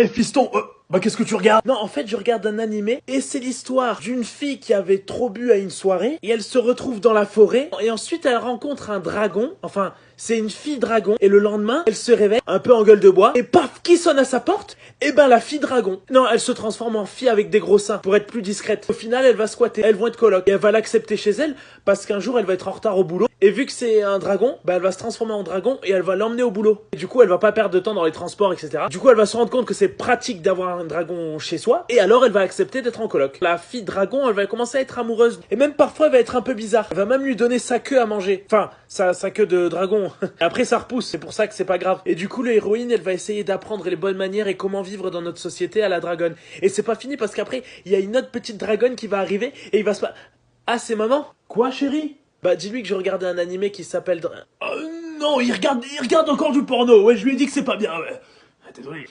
Eh fiston, bah qu'est-ce que tu regardes? Non, en fait, je regarde un animé et c'est l'histoire d'une fille qui avait trop bu à une soirée et elle se retrouve dans la forêt et ensuite elle rencontre un dragon. Enfin, c'est une fille dragon et le lendemain, elle se réveille un peu en gueule de bois et paf, qui sonne à sa porte? Eh ben la fille dragon. Non, elle se transforme en fille avec des gros seins pour être plus discrète. Au final, elle va squatter, elles vont être coloc et elle va l'accepter chez elle parce qu'un jour elle va être en retard au boulot et vu que c'est un dragon, bah elle va se transformer en dragon et elle va l'emmener au boulot. Et du coup, elle va pas perdre de temps dans les transports, etc. Du coup, elle va se rendre compte que c'est pratique d'avoir un dragon chez soi et alors elle va accepter d'être en coloc. La fille dragon, elle va commencer à être amoureuse et même parfois elle va être un peu bizarre. Elle va même lui donner sa queue à manger. Enfin, sa queue de dragon. Après ça repousse, c'est pour ça que c'est pas grave. Et du coup, l'héroïne, elle va essayer d'apprendre les bonnes manières et comment vivre dans notre société à la dragonne. Et c'est pas fini parce qu'après, il y a une autre petite dragonne qui va arriver et il va se... Ah, c'est maman? Quoi, chérie? Bah, dis-lui que je regardais un animé qui s'appelle... Non, il regarde encore du porno. Ouais, je lui ai dit que c'est pas bien, ouais. Ah, désolé.